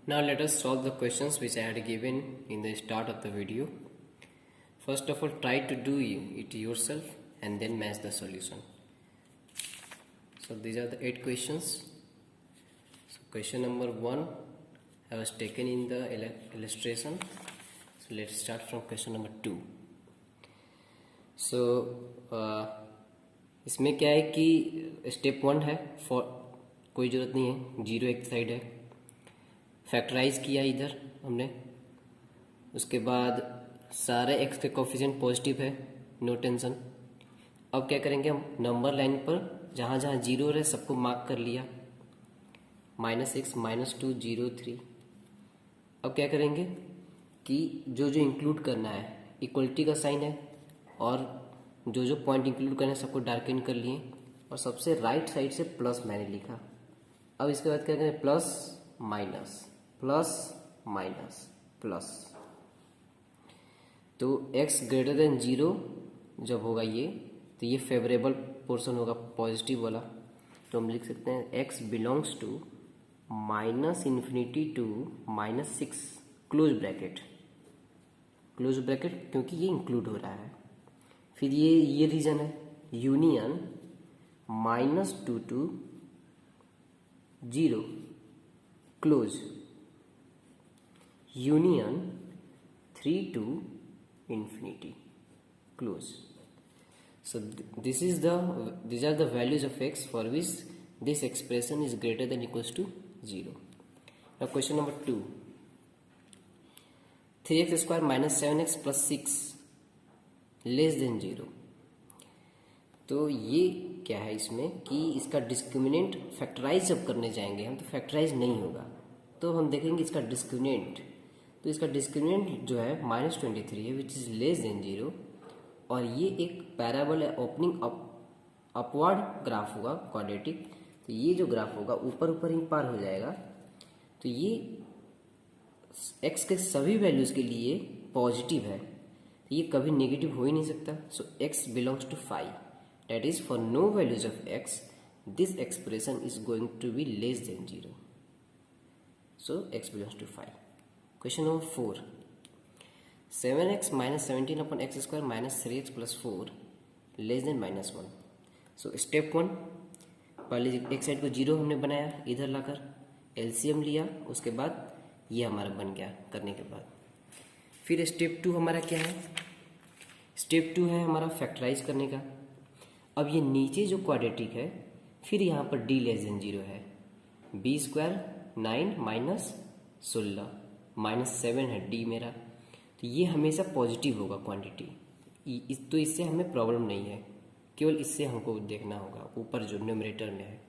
Now let us solve the questions which I had given in the start of the video. First of all, try to do it yourself and then match the solution. So these are the 8 questions. So question number 1 I was taken in the illustration. So let's start from question number 2. So इसमें क्या है कि step 1 है, for कोई ज़रूरत नहीं है, 0 एक साइड है, फैक्टराइज किया इधर हमने, उसके बाद सारे x के कोफिशिएंट पॉजिटिव है, नो टेंशन। अब क्या करेंगे हम, नंबर लाइन पर जहाँ जहाँ 0 रहे सबको मार्क कर लिया, -6, -2, 0, 3। अब क्या करेंगे कि जो जो इंक्लूड करना है, इक्वलिटी का साइन है, और जो जो पॉइंट इंक्लूड करना है सबको डार्कन कर लिए, और सबसे राइट साइड से प्लस मैंने लिखा। अब इसके बाद क्या करें, plus minus plus minus plus. तो x ग्रेटर देन 0 जब होगा ये, तो ये फेवरेबल पोर्शन होगा, पॉजिटिव वाला। तो हम लिख सकते हैं x belongs to -∞ to -6 close bracket, क्योंकि ये इंक्लूड हो रहा है। फिर ये रीजन है, union -2 to 0 close, union 3 to infinity close. So these are the values of x for which this expression is greater than equals to 0. Now question number 2, 3x square minus 7x plus 6 less than 0. तो ये क्या है इसमें कि इसका discriminant factorise जब करने जाएंगे हम तो फैक्टराइज नहीं होगा, तो हम देखेंगे इसका डिस्क्रिमिनेंट। तो इसका डिस्क्रिमिनेंट जो है -23 है, विच इज़ लेस देन 0, और ये एक पैराबोल है, ओपनिंग अपवर्ड ग्राफ होगा, क्वाड्रेटिक। तो ये जो ग्राफ होगा ऊपर ऊपर ही पार हो जाएगा। तो ये x के सभी वैल्यूज़ के लिए पॉजिटिव है, तो ये कभी नेगेटिव हो ही नहीं सकता। So x belongs to 5, that is for no values of x this expression is going to be less than 0. So x belongs to 5. Question number 4, 7x minus 17 upon x square minus 3x plus 4 less than -1. So step 1, पहले एक side को 0 हमने बनाया, इधर लाकर LCM लिया, उसके बाद ये हमारा बन गया करने के बाद। फिर स्टेप 2 हमारा क्या है, स्टेप 2 है हमारा फैक्टराइज करने का। अब ये नीचे जो क्वाड्रेटिक है, फिर यहाँ पर d लेस देन 0 है, b स्क्वायर 9 माइनस 16 -7 है d मेरा, तो ये हमेशा पॉजिटिव होगा क्वांटिटी। तो इससे हमें प्रॉब्लम नहीं है, केवल इससे हमको देखना होगा ऊपर जो न्यूमरेटर में है।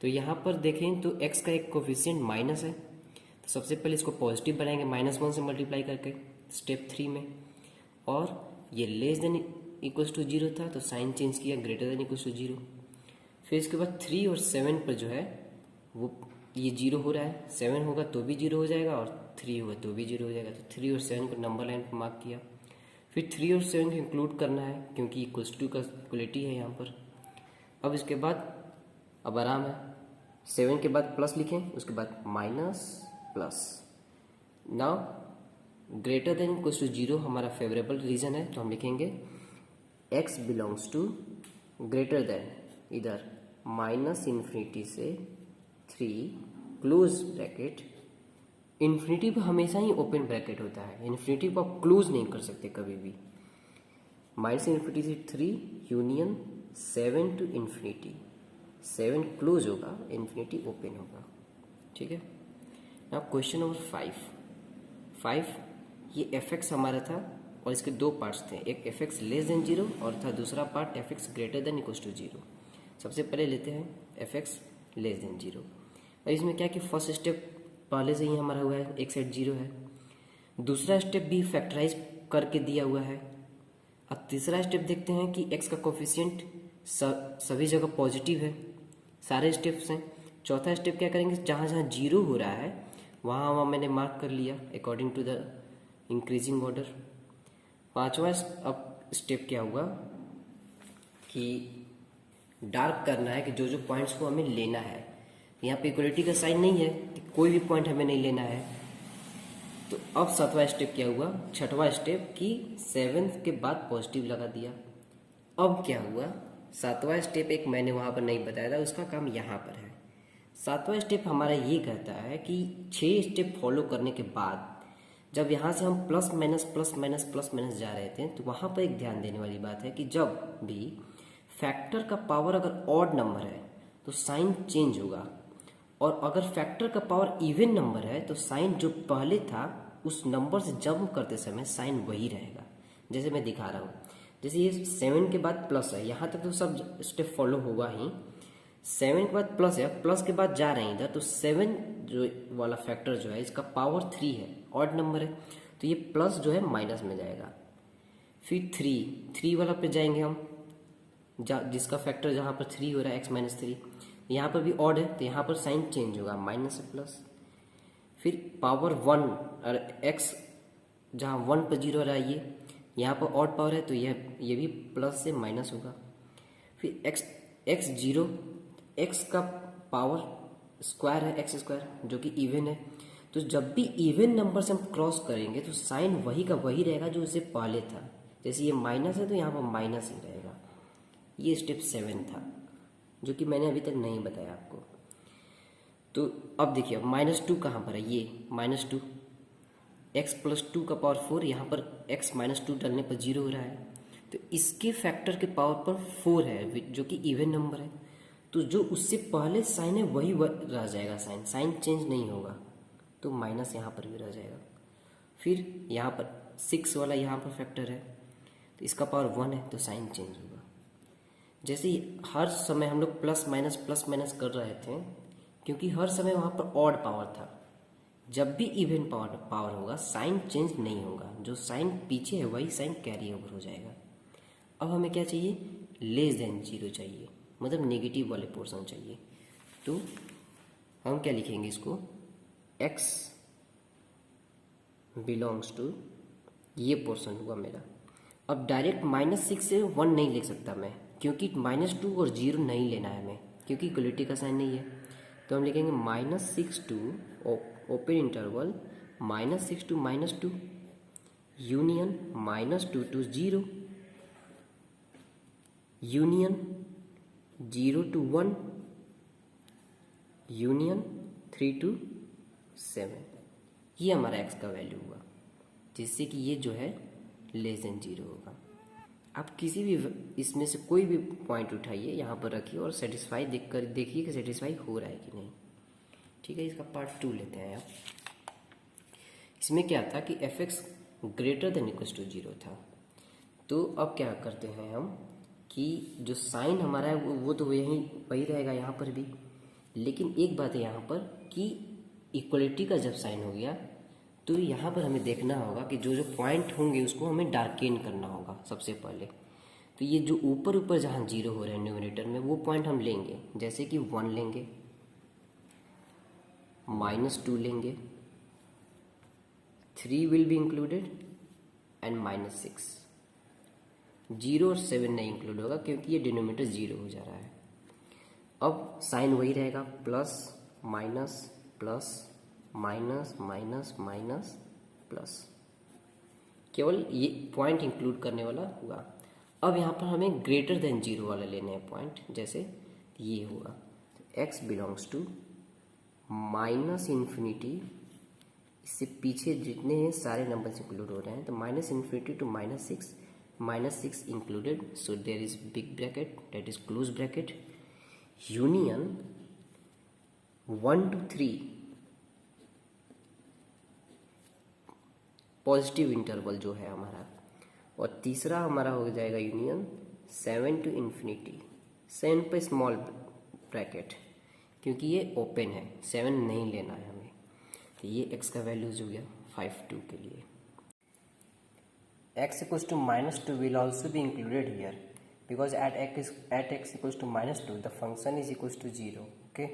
तो यहाँ पर देखें तो x का एक कोफिशिएंट माइनस है, तो सबसे पहले इसको पॉजिटिव बनाएंगे -1 से मल्टीप्लाई करके स्टेप 3 में, और ये लेस देन इक्वल्स टू 0 था तो साइन चेंज किया, ग्रेटर देन इक्वल्स टू 0। फिर इसके बाद 3 और 7 पर जो है वो ये 0 हो रहा है, 7 होगा तो भी 0 हो जाएगा, और 3 होगा तो भी 0 हो जाएगा। तो 3 और 7 को नंबर लाइन पर मार्क किया। फिर 3 और 7 को इंक्लूड करना है क्योंकि इक्वल्स टू का इक्वलिटी है यहाँ पर। अब इसके बाद अब आराम है, 7 के बाद प्लस लिखें, उसके बाद minus plus. Now greater than equals to 0 हमारा फेवरेबल रीजन है, तो हम लिखेंगे x belongs to greater than, इधर -∞ से 3 क्लोज ब्रैकेट। इन्फिनिटी पर हमेशा ही ओपन ब्रैकेट होता है, इन्फिनिटी को आप क्लोज नहीं कर सकते कभी भी। -∞ से 3 यूनियन 7 टू इन्फिनिटी, 7 क्लोज होगा, इन्फिनिटी ओपन होगा, ठीक है। नाउ क्वेश्चन नंबर 5, ये fx हमारा था और इसके 2 पार्ट्स थे, एक fx लेस देन 0 और था दूसरा part fx greater than equals to 0। सबसे पहले लेते हैं fx लेस देन 0। और इसमें क्या कि फर्स्ट स्टेप पहले से ही हमारा हुआ है, एक साइड 0 है, दूसरा स्टेप भी फैक्टराइज करके दिया हुआ है। अब तीसरा स्टेप देखते हैं कि x का कोफिशिएंट सभी जगह पॉजिटिव है, सारे स्टेप्स हैं। चौथा स्टेप क्या करेंगे, जहाँ जहाँ 0 हो रहा है वहाँ मैंने मार्क कर लिया according to the increasing order. पांचवा अब स्टेप क्या हुआ कि डार्क करना है कि जो जो पॉइंट्स को हमें लेना है, यहाँ पे इक्वलिटी का साइन नहीं है तो कोई भी पॉइंट हमें नहीं लेना है। तो अब सातवां स्टेप क्या हुआ, छठवां स्टेप कि 7 के बाद पॉजिटिव लगा दिया। अब क्या हुआ, सातवां स्टेप एक मैंने वहाँ पर नहीं बताया था, उसका काम यहाँ पर है। सातवां स्टेप हमारा ये कहता है कि 6 स्टेप फॉलो करने के बाद जब यहाँ से हम plus minus plus minus plus minus जा रहे थे, तो वहाँ पर एक ध्यान देने वाली बात है कि जब भी फैक्टर का पावर अगर ऑड नंबर है तो साइन चेंज होगा, और अगर फैक्टर का पावर इवन नंबर है तो साइन जो पहले था उस नंबर से जंप करते समय साइन वही रहेगा। जैसे मैं दिखा रहा हूँ, जैसे ये 7 के बाद प्लस है, यहाँ तक तो सब स्टेप फॉलो होगा ही। 7 के बाद प्लस है, प्लस के बाद जा रहे हैं इधर, तो 7 जो वाला फैक्टर जो है इसका पावर 3 है, ऑड नंबर है, तो ये प्लस जो है माइनस में जाएगा। फिर 3 वाला पे जाएंगे हम, जिसका फैक्टर जहाँ पर 3 हो रहा है x-3, यहाँ पर भी ऑड है तो यहाँ पर साइन चेंज होगा, माइनस से प्लस। फिर पावर 1 और x जहाँ 1 पर 0 रहा है, ये यहाँ पर ऑड पावर है तो ये भी प्लस से माइनस होगा। फिर x 0, x का पावर स्क्वायर है x² जो कि इवन है, तो जब भी इवन नंबर से हम क्रॉस करेंगे तो साइन वही का वही रहेगा जो इससे पहले था। जैसे ये माइनस है तो यहाँ पर माइनस ही रहेगा। ये स्टेप 7 था जो कि मैंने अभी तक नहीं बताया आपको। तो अब देखिए -2 कहाँ पर है, ये -2, x + 2 का पावर 4, यहाँ पर x -2 डालने पर 0 हो रहा है, तो इसके फैक्टर के पावर पर 4 है जो कि इवन नंबर है, तो जो उससे पहले साइन है वही रह जाएगा, साइन चेंज नहीं होगा, तो माइनस यहाँ पर भी रह जाएगा। फिर यहाँ पर 6 वाला यहाँ पर फैक्टर है तो इसका पावर 1 है तो साइन चेंज होगा। जैसे हर समय हम लोग प्लस माइनस कर रहे थे, क्योंकि हर समय वहाँ पर ऑड पावर था। जब भी इवन पावर होगा साइन चेंज नहीं होगा, जो साइन पीछे है वही साइन कैरी ओवर हो जाएगा। अब हमें क्या चाहिए, <0 चाहिए, मतलब नेगेटिव वाले पोर्शन चाहिए। तो हम क्या लिखेंगे इसको, x बिलोंग्स टू, ये पोर्शन हुआ मेरा। अब डायरेक्ट -6 से 1 नहीं लिख सकता मैं, क्योंकि -2 और 0 नहीं लेना है हमें, क्योंकि इक्वलिटी का साइन नहीं है। तो हम लिखेंगे -6 to open interval -6 to -2 union -2 to 0 union 0 to 1 union 3 to 7। ये हमारा x का वैल्यू हुआ, जिससे कि ये जो है <0 होगा। आप किसी भी इसमें से कोई भी पॉइंट उठाइए, यहाँ पर रखिए और सेटिस्फाई देखकर देखिए कि सेटिस्फाई हो रहा है कि नहीं। ठीक है, इसका पार्ट 2 लेते हैं आप। इसमें क्या था कि f(x) > 0 था। तो अब क्या करते हैं हम कि जो साइन हमारा है वो तो वही रहेगा यहाँ पर भी, लेकिन एक बात है यहाँ पर कि इक्वलिटी का जब साइन हो गया तो यहाँ पर हमें देखना होगा कि जो पॉइंट होंगे उसको हमें डार्केन करना होगा सबसे पहले। तो ये जो ऊपर जहाँ 0 हो रहा है न्यूमरेटर में, वो पॉइंट हम लेंगे, जैसे कि 1 लेंगे, -2 लेंगे, 3 विल बी इंक्लूडेड एंड -6। 0 और 7 नहीं इंक्लूड होगा क्योंकि ये डिनोमिनेटर 0 हो जा रहा है। अब साइन वही रहेगा, plus minus plus minus minus minus plus, केवल ये पॉइंट इंक्लूड करने वाला हुआ। अब यहाँ पर हमें <0 वाला लेने हैं पॉइंट, जैसे ये हुआ x बिलोंग्स टू -∞, इससे पीछे जितने हैं सारे नंबर्स इंक्लूड हो रहे हैं, तो -∞ to -6 included, so there is big bracket, that is close bracket, union 1 to 3 positive interval जो है हमारा, और तीसरा हमारा हो जाएगा यूनियन 7 to ∞, 7 पे स्मॉल ब्रैकेट क्योंकि ये ओपन है, 7 नहीं लेना है हमें। तो ये x का वैल्यूज हो गया 5 2 के लिए। x = -2 will also be included here because at x = -2 the function is equals to 0. Okay,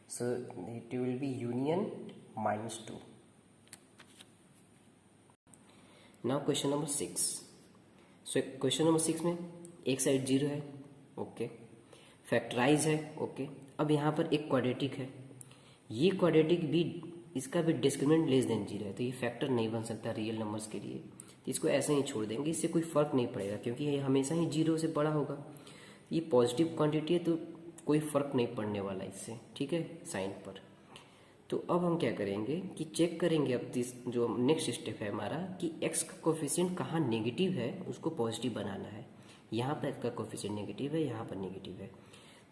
so it will be union -2. Now question number 6. So question number 6 में एक साइड 0 है, ओके, फैक्टराइज है, okay, अब यहाँ पर एक क्वाड्रेटिक है, ये क्वाड्रेटिक भी, इसका भी डिस्क्रिमिनेंट लेस देन 0 है, तो ये फैक्टर नहीं बन सकता रियल नंबर्स के लिए, तो इसको ऐसे ही छोड़ देंगे, इससे कोई फर्क नहीं पड़ेगा क्योंकि ये हमेशा ही 0 से बड़ा होगा। ये पॉजिटिव क्वांटिटी है तो कोई फर्क नहीं पड़ने वाला इससे, ठीक है, साइन पर। तो अब हम क्या करेंगे कि चेक करेंगे अब जो नेक्स्ट स्टेप है हमारा कि x का कोफिशिएंट कहाँ नेगेटिव है उसको पॉजिटिव बनाना है। यहाँ पर x का कोफिशिएंट नेगेटिव है, यहाँ पर नेगेटिव है,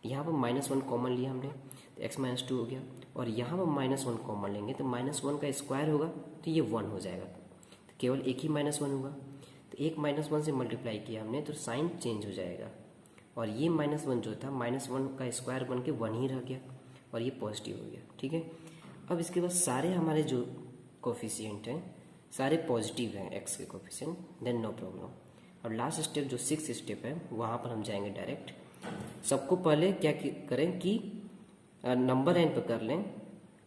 यहाँ पर -1 कॉमन लिया हमने तो x - 2 हो गया, और यहाँ पर -1 कॉमन लेंगे तो -1 का स्क्वायर होगा तो ये 1 हो जाएगा, तो केवल एक ही -1 होगा, तो एक -1 से मल्टीप्लाई किया हमने तो साइन चेंज हो जाएगा, और ये -1 जो था -1 का स्क्वायर बन के 1 ही रह गया और ये पॉजिटिव हो गया, ठीक है। अब इसके बाद सारे हमारे जो कोफिशिएंट हैं सारे पॉजिटिव हैं x के कोफिशिएंट, देन नो प्रॉब्लम। और लास्ट स्टेप जो 6th स्टेप है वहाँ पर हम जाएंगे डायरेक्ट। सबको पहले क्या करें कि नंबर लाइन पर कर लें,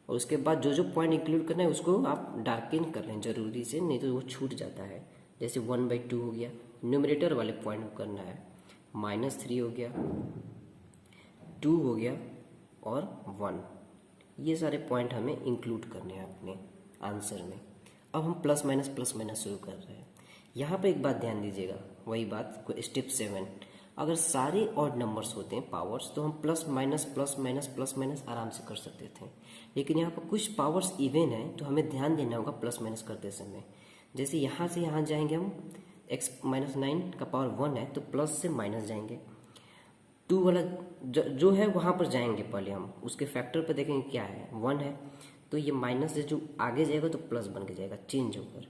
और उसके बाद जो जो पॉइंट इंक्लूड करना है उसको आप डार्किन कर लें ज़रूरी से, नहीं तो वो छूट जाता है। जैसे 1/2 हो गया, न्यूमरेटर वाले पॉइंट को करना है, -3 हो गया, 2 हो गया और 1, ये सारे पॉइंट हमें इंक्लूड करने हैं अपने आंसर में। अब हम प्लस माइनस शुरू कर रहे हैं। यहाँ पे एक बात ध्यान दीजिएगा, वही बात स्टेप 7, अगर सारे ऑड नंबर्स होते हैं पावर्स तो हम प्लस माइनस आराम से कर सकते थे, लेकिन यहाँ पर कुछ पावर्स इवन है तो हमें ध्यान देना होगा प्लस माइनस करते समय। जैसे यहाँ से यहाँ जाएंगे हम, x - 9 का पावर 1 है तो प्लस से माइनस जाएंगे, 2 वाला जो है वहाँ पर जाएंगे पहले हम, उसके फैक्टर पर देखेंगे क्या है, 1 है तो ये माइनस से जो आगे जाएगा तो प्लस बन के जाएगा चेंज होकर।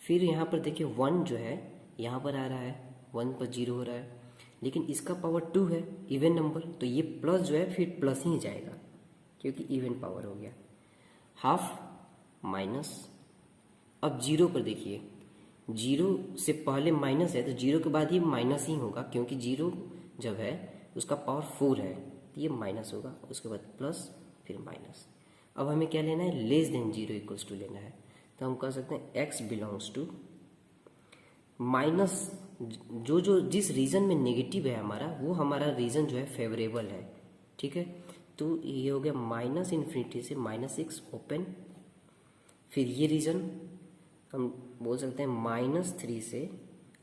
फिर यहाँ पर देखिए 1 जो है यहाँ पर आ रहा है, 1 पर 0 हो रहा है, लेकिन इसका पावर 2 है इवन नंबर, तो ये प्लस जो है फिर प्लस ही जाएगा क्योंकि इवन पावर हो गया। हाफ माइनस, अब 0 पर देखिए, 0 से पहले माइनस है तो 0 के बाद ये माइनस ही होगा क्योंकि 0 जब है उसका पावर 4 है तो ये माइनस होगा, उसके बाद प्लस फिर माइनस। अब हमें क्या लेना है, लेस देन 0 इक्वल्स टू लेना है, तो हम कह सकते हैं x बिलोंग्स टू माइनस, जो जिस रीजन में नेगेटिव है हमारा वो हमारा रीजन जो है फेवरेबल है, ठीक है। तो ये हो गया -∞ से -6 ओपन, फिर ये रीजन हम बोल सकते हैं -3 से,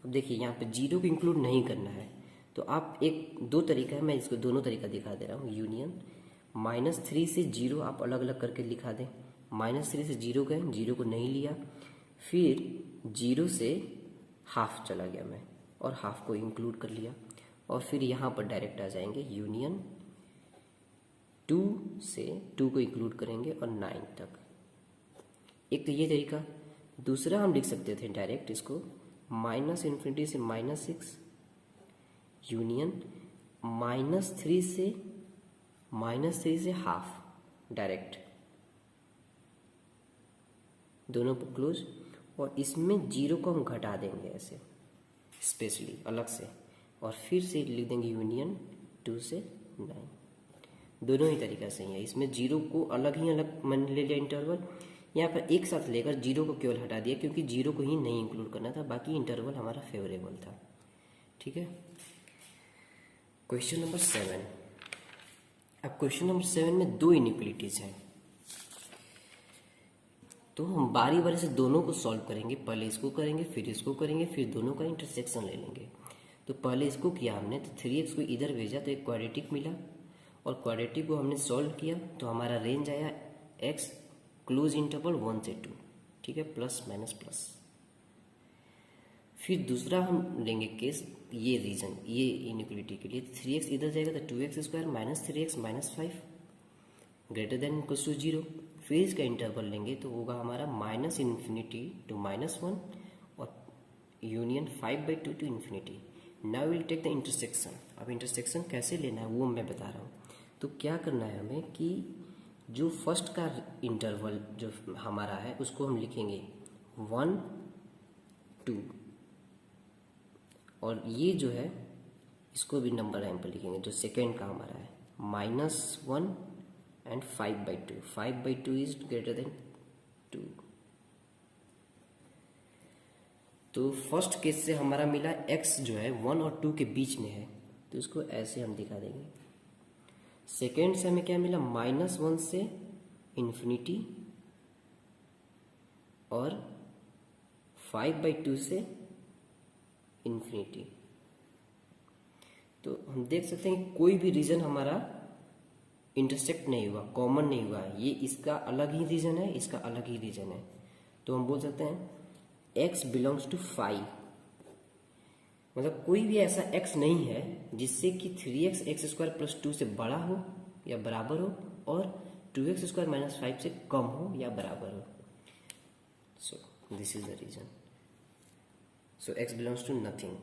अब देखिए यहाँ पे 0 को इंक्लूड नहीं करना है तो आप दो तरीका है, मैं इसको दोनों तरीका दिखा दे रहा हूँ। यूनियन -3 से 0 आप अलग अलग करके लिखा दें, -3 से 0 गए, 0 को नहीं लिया, फिर 0 से हाफ चला गया मैं और हाफ को इंक्लूड कर लिया, और फिर यहाँ पर डायरेक्ट आ जाएंगे यूनियन 2 से 2 को इंक्लूड करेंगे और 9 तक। एक तो ये तरीका, दूसरा हम लिख सकते थे डायरेक्ट इसको -∞ से -6 यूनियन -3 से हाफ डायरेक्ट, दोनों पर क्लोज, और इसमें 0 को हम घटा देंगे ऐसे स्पेशली अलग से, और फिर से लिख देंगे यूनियन 2 से 9। दोनों ही तरीका सही है, इसमें 0 को अलग ही अलग मान ले लिया इंटरवल, यहाँ पर एक साथ लेकर 0 को केवल हटा दिया क्योंकि 0 को ही नहीं इंक्लूड करना था, बाकी इंटरवल हमारा फेवरेबल था, ठीक है। Question number 7। अब क्वेश्चन नंबर 7 में 2 इनइक्वलिटीज हैं, तो हम बारी बारी से दोनों को सॉल्व करेंगे, पहले इसको करेंगे फिर इसको करेंगे, फिर दोनों का इंटरसेक्शन ले लेंगे। तो पहले इसको किया हमने तो 3x को इधर भेजा तो एक क्वाड्रेटिक मिला, और क्वाड्रेटिक को हमने सॉल्व किया तो हमारा रेंज आया x क्लोज इंटरवल 1 से 2, ठीक है, प्लस माइनस प्लस। फिर दूसरा हम लेंगे केस, ये रीजन ये इनइक्वलिटी के लिए 3x इधर जाएगा तो 2x square -3x -5 greater than equals to 0। फिर इसका इंटरवल लेंगे तो होगा हमारा -∞ to -1 और union 5/2 to ∞। Now will take the intersection. अब इंटरसेक्शन कैसे लेना है वो मैं बता रहा हूँ। तो क्या करना है हमें कि जो फर्स्ट का इंटरवल जो हमारा है उसको हम लिखेंगे 1 2, और ये जो है इसको भी नंबर लाइन पर लिखेंगे, जो सेकेंड का हमारा है -1 and 5/2। 5/2 is greater than 2। तो फर्स्ट केस से हमारा मिला x जो है 1 और 2 के बीच में है, तो इसको ऐसे हम दिखा देंगे। सेकेंड से हमें क्या मिला, -1 से इन्फिनिटी और 5/2 से इन्फिनिटी। तो हम देख सकते हैं कि कोई भी रीजन हमारा इंटरसेक्ट नहीं हुआ, कॉमन नहीं हुआ। ये इसका अलग ही रीजन है, इसका अलग ही रीजन है। तो हम बोल सकते हैं x बिलोंग्स टू 5, मतलब कोई भी ऐसा x नहीं है जिससे कि 3x x² + 2 से बड़ा हो या बराबर हो और 2x² - 5 से कम हो या बराबर हो। So this is the region. So x belongs to nothing,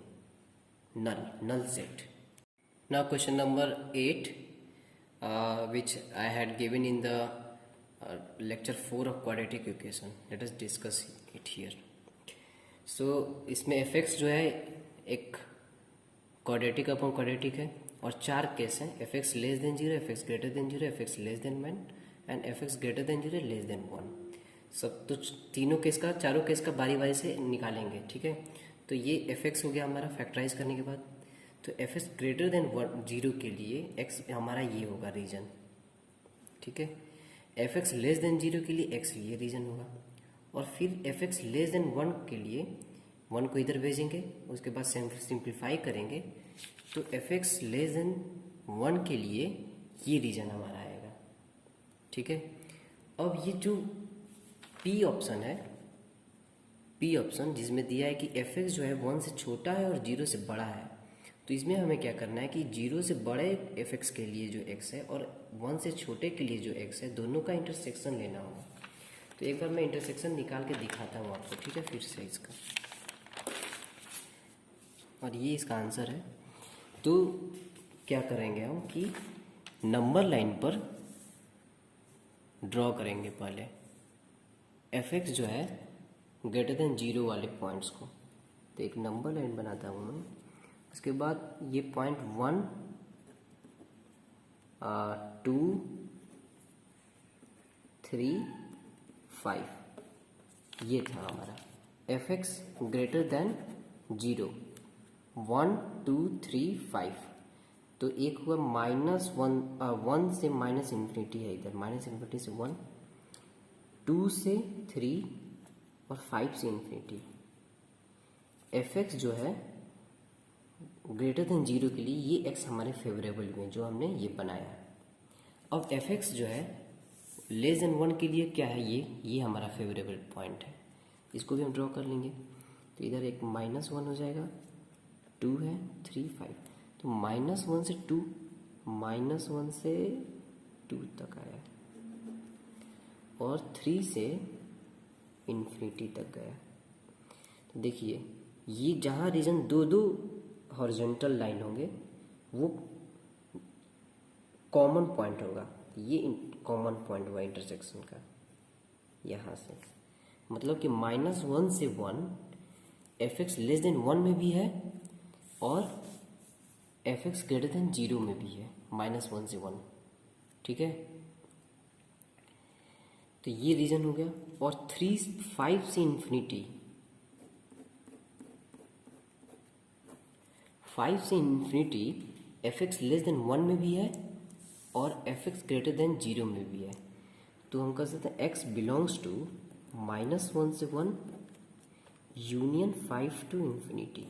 null set. Now question number 8, which I had given in the lecture 4 of quadratic equation. Let us discuss it here. So इसमें fx जो है एक quadratic upon quadratic है और 4 case हैं, fx less than 0, fx greater then 0, fx less than 1 and fx greater then 0 less than 1। सब तो तीनों केस का, चारों केस का बारी बारी से निकालेंगे, ठीक है। तो ये fx हो गया हमारा फैक्टराइज करने के बाद। तो fx ग्रेटर देन 0 के लिए x हमारा ये होगा रीजन, ठीक है। fx लेस देन 0 के लिए x ये रीजन होगा और फिर fx लेस देन 1 के लिए 1 को इधर भेजेंगे, उसके बाद सिंप्लीफाई करेंगे तो fx लेस देन 1 के लिए ये रीजन हमारा आएगा, ठीक है। अब ये जो P ऑप्शन है, P ऑप्शन जिसमें दिया है कि fx जो है 1 से छोटा है और 0 से बड़ा है, तो इसमें हमें क्या करना है कि 0 से बड़े fx के लिए जो x है और 1 से छोटे के लिए जो x है, दोनों का इंटरसेक्शन लेना होगा। तो एक बार मैं इंटरसेक्शन निकाल के दिखाता हूँ आपको, ठीक है, फिर से इसका, और ये इसका आंसर है। तो क्या करेंगे हम कि नंबर लाइन पर ड्रॉ करेंगे पहले fx जो है ग्रेटर देन 0 वाले पॉइंट्स को। तो एक नंबर लाइन बनाता हूँ मैं, उसके बाद ये पॉइंट 1, 2, 3, 5 ये था हमारा fx ग्रेटर देन 0, 1, 2, 3, 5। तो एक हुआ -1 से माइनस इन्फिनिटी है, इधर माइनस इन्फिनिटी से 1, 2 से 3 और 5 से इन्फिनिटी। fx जो है ग्रेटर देन 0 के लिए ये x हमारे फेवरेबल में जो हमने ये बनाया। अब fx जो है लेस देन 1 के लिए क्या है, ये हमारा फेवरेबल पॉइंट है, इसको भी हम ड्रॉ कर लेंगे। तो इधर एक -1 हो जाएगा, 2 है, 3, 5। तो -1 से 2, -1 से 2 तक आया और 3 से इन्फिनिटी तक गया। तो देखिए ये जहाँ रीजन दो हॉरिजॉन्टल लाइन होंगे वो कॉमन पॉइंट होगा, ये कॉमन पॉइंट हुआ इंटरसेक्शन का यहाँ से। मतलब कि -1 से 1 fx लेस देन 1 में भी है और fx ग्रेटर देन 0 में भी है, -1 से 1, ठीक है। तो ये रीजन हो गया। और 5 से इन्फिनिटी, 5 से इन्फिनिटी fx लेस देन 1 में भी है और fx ग्रेटर देन 0 में भी है। तो हम कह सकते हैं x बिलोंग्स टू -1 से 1 यूनियन 5 टू इन्फिनिटी।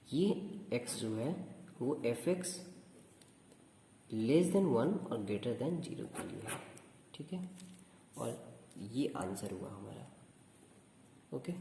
ये x जो है वो fx लेस देन 1 और ग्रेटर देन 0 के लिए है, ठीक है। और ये आंसर हुआ हमारा, ओके।